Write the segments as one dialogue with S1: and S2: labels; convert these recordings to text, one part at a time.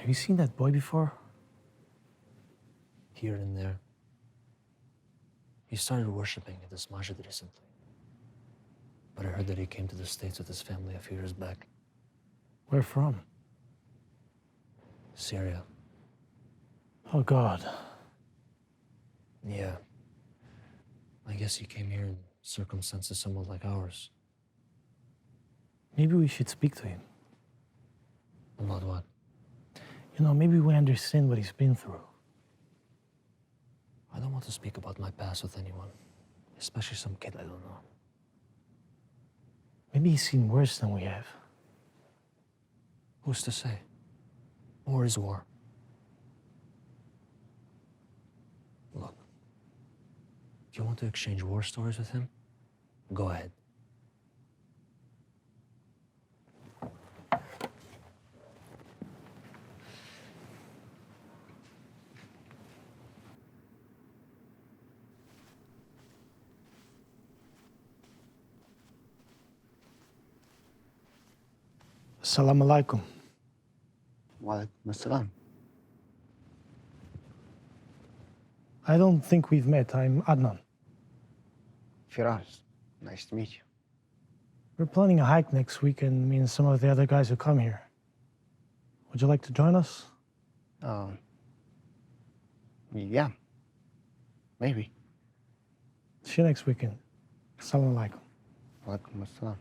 S1: you seen that boy before?
S2: Here and there. He started worshiping at this masjid recently. But I heard that he came to the States with his family a few years back.
S1: Where from?
S2: Syria.
S1: Oh, God.
S2: Yeah. I guess he came here in circumstances somewhat like ours.
S1: Maybe we should speak to him.
S2: About what?
S1: You know, maybe we understand what he's been through.
S2: I don't want to speak about my past with anyone, especially some kid I don't know.
S1: Maybe he's seen worse than we have.
S2: Who's to say? War is war. Look, if you want to exchange war stories with him, go ahead.
S1: Assalamu alaikum.
S3: Walaikum assalam.
S1: I don't think we've met. I'm Adnan.
S3: Firas, nice to meet you.
S1: We're planning a hike next week, and me and some of the other guys will come here. Would you like to join us?
S3: Yeah, maybe.
S1: See you next weekend. Assalamu alaikum.
S3: Walaikum assalam.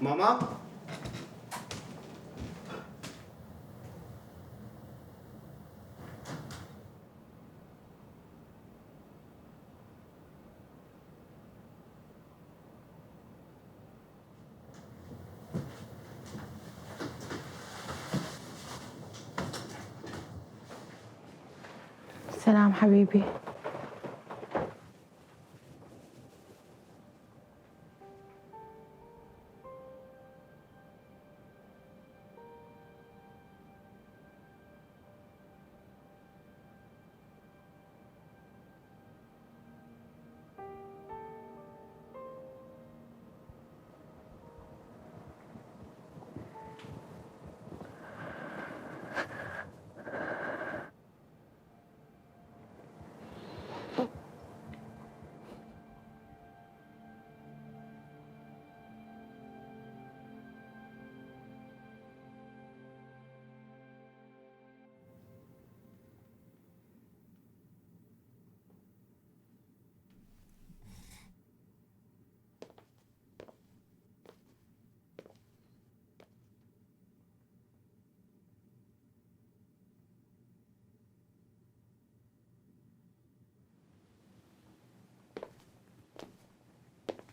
S3: Mama?
S4: سلام حبيبي.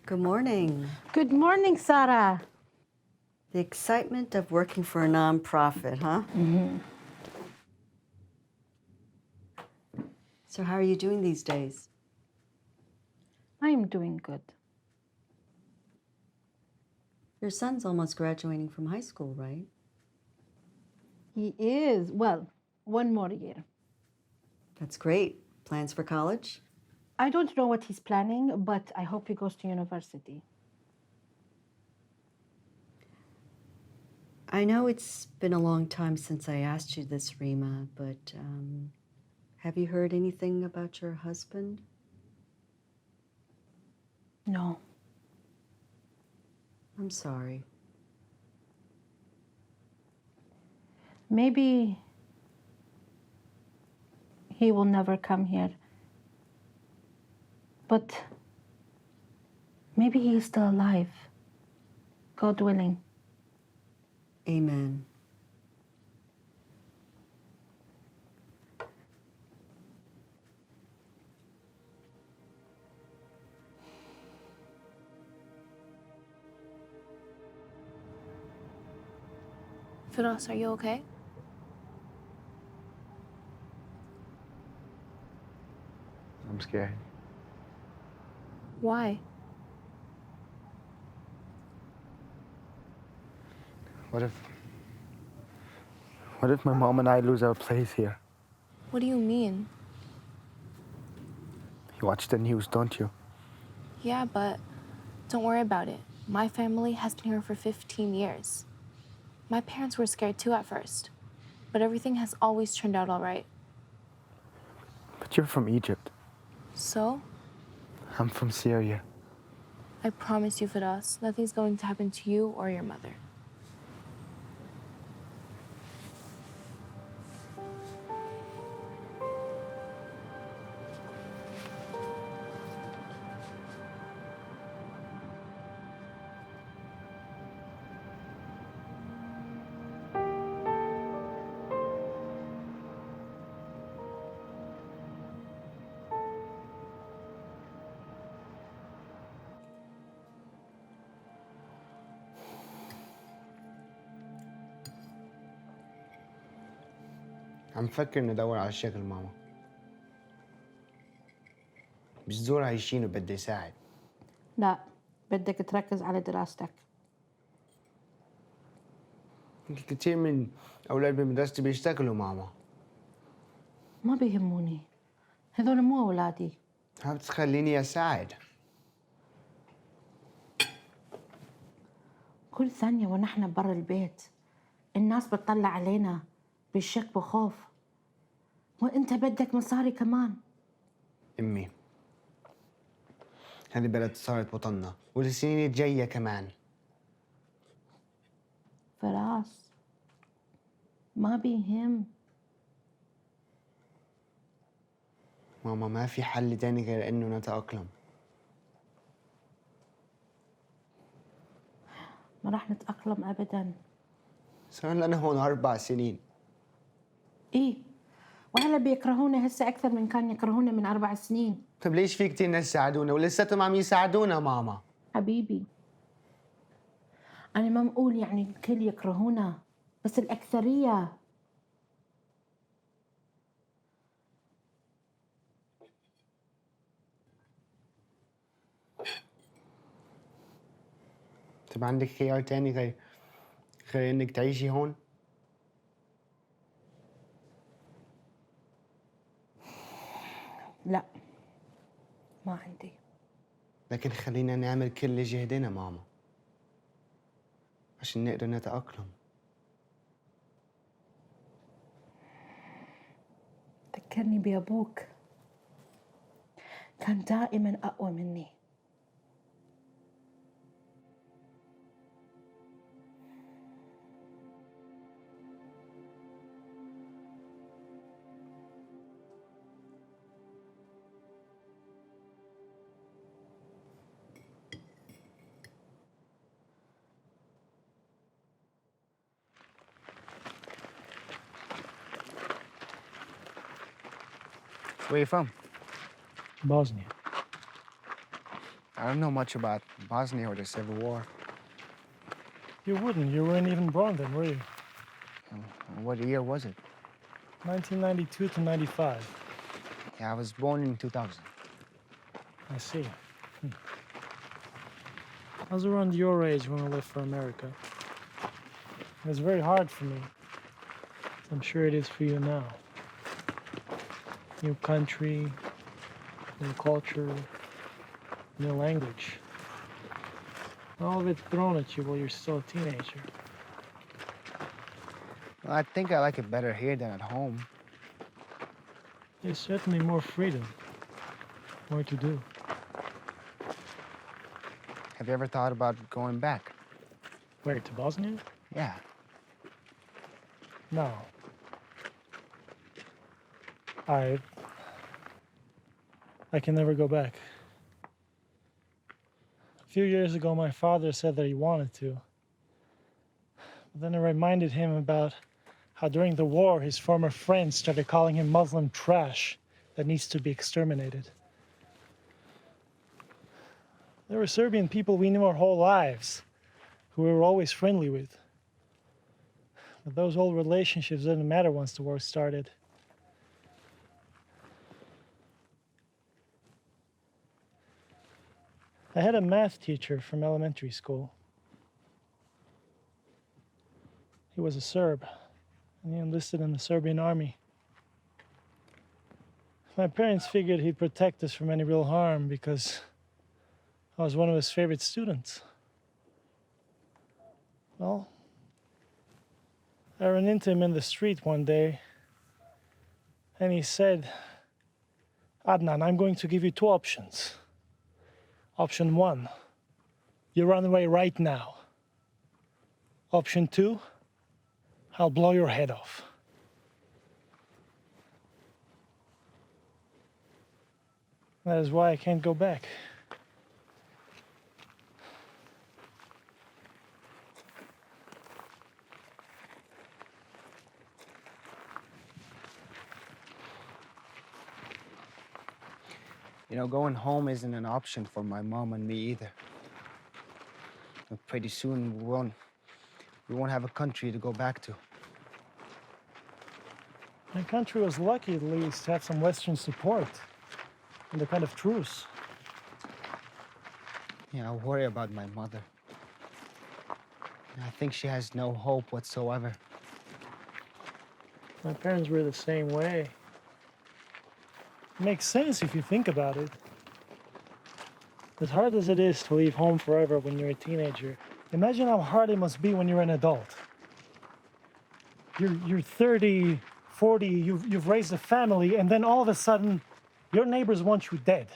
S5: Good morning.
S4: Good morning, Sarah.
S5: The excitement of working for a nonprofit, huh?
S4: Mm-hmm.
S5: So how are you doing these days?
S4: I am doing good.
S5: Your son's almost graduating from high school, right?
S4: He is, well, one more year.
S5: That's great. Plans for college?
S4: I don't know what he's planning, but I hope he goes to university.
S5: I know it's been a long time since I asked you this, Rima, but have you heard anything about your husband?
S4: No.
S5: I'm sorry.
S4: Maybe he will never come here. But maybe he's still alive. God willing.
S5: Amen.
S6: Firas, are you okay?
S3: I'm scared.
S6: Why?
S3: What if my mom and I lose our place here?
S6: What do you mean?
S3: You watch the news, don't you?
S6: Yeah, but don't worry about it. My family has been here for 15 years. My parents were scared too at first, but everything has always turned out all right.
S3: But you're from Egypt.
S6: So,
S3: I'm from Syria.
S6: I promise you, Firas, nothing's going to happen to you or your mother.
S3: عم فكر ندور على الشغل ماما. مش زور عايشين وبدي يساعد.
S4: لا، بدك تركز على دراستك.
S3: كتير من أولاد بمدرستي بيشتغلوا ماما.
S4: ما بيهموني، هذول مو أولادي.
S3: ها بتخليني أساعد.
S4: كل ثانية ونحن برا البيت الناس بتطلع علينا بالشك وخوف، وانت بدك مصاري كمان.
S3: أمي، هذه بلد صارت وطننا والسنين الجاية كمان.
S4: فراس، ما بيهم.
S3: ماما ما في حل تاني غير إنه نتأقلم.
S4: ما راح نتأقلم أبداً.
S3: صار لنا هون 4 سنين.
S4: إيه، وهلا بيكرهونا هسه أكثر من كان يكرهونا من 4 سنين.
S3: طب ليش في كتير ناس ساعدونا ولساتهم عم يساعدونا ماما؟
S4: حبيبي، أنا ما بقول يعني الكل يكرهونا، بس الأكثرية.
S3: طب عندك خيار تاني غير إنك تعيشي هون؟
S4: لا، ما عندي.
S3: لكن خلينا نعمل كل جهدنا ماما عشان نقدر نتأقلم.
S4: ذكرني بأبوك، كان دائما أقوى مني.
S3: Where are you from?
S1: Bosnia.
S3: I don't know much about Bosnia or the Civil War.
S1: You wouldn't. You weren't even born then, were you?
S3: What year was it?
S1: 1992 to 95.
S3: Yeah, I was born in 2000.
S1: I see. I was around your age when I left for America. It was very hard for me. I'm sure it is for you now. New country, new culture, new language. All of it thrown at you while you're still a teenager.
S3: Well, I think I like it better here than at home.
S1: There's certainly more freedom, more to do.
S3: Have you ever thought about going back?
S1: Where, to Bosnia?
S3: Yeah.
S1: No. I can never go back. A few years ago, my father said that he wanted to. But then I reminded him about how during the war, his former friends started calling him Muslim trash that needs to be exterminated. There were Serbian people we knew our whole lives, who we were always friendly with. But those old relationships didn't matter once the war started. I had a math teacher from elementary school. He was a Serb, and he enlisted in the Serbian army. My parents figured he'd protect us from any real harm because I was one of his favorite students. Well, I ran into him in the street one day, and he said, Adnan, I'm going to give you two options. Option one, you run away right now. Option two, I'll blow your head off. That is why I can't go back.
S3: You know, going home isn't an option for my mom and me either. But pretty soon we won't have a country to go back to.
S1: My country was lucky at least to have some Western support and a kind of truce.
S3: Yeah, I worry about my mother. I think she has no hope whatsoever.
S1: My parents were the same way. It makes sense if you think about it. As hard as it is to leave home forever when you're a teenager, imagine how hard it must be when you're an adult. You're 30, 40, you've raised a family, and then all of a sudden, your neighbors want you dead.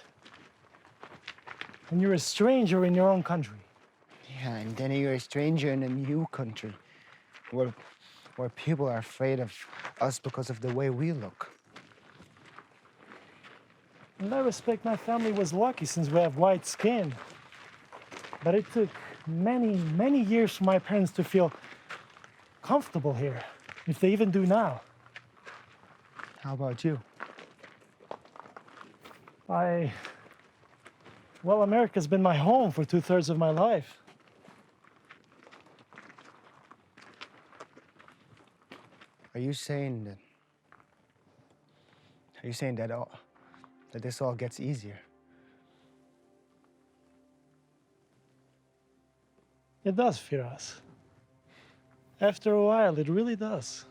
S1: And you're a stranger in your own country.
S3: Yeah, and then you're a stranger in a new country where people are afraid of us because of the way we look.
S1: In that respect, my family was lucky since we have white skin. But it took many, many years for my parents to feel comfortable here, if they even do now.
S3: How about you?
S1: Well, America's been my home for 2/3 of my life.
S3: Are you saying that this all gets easier?
S1: It does, Firas. After a while, it really does.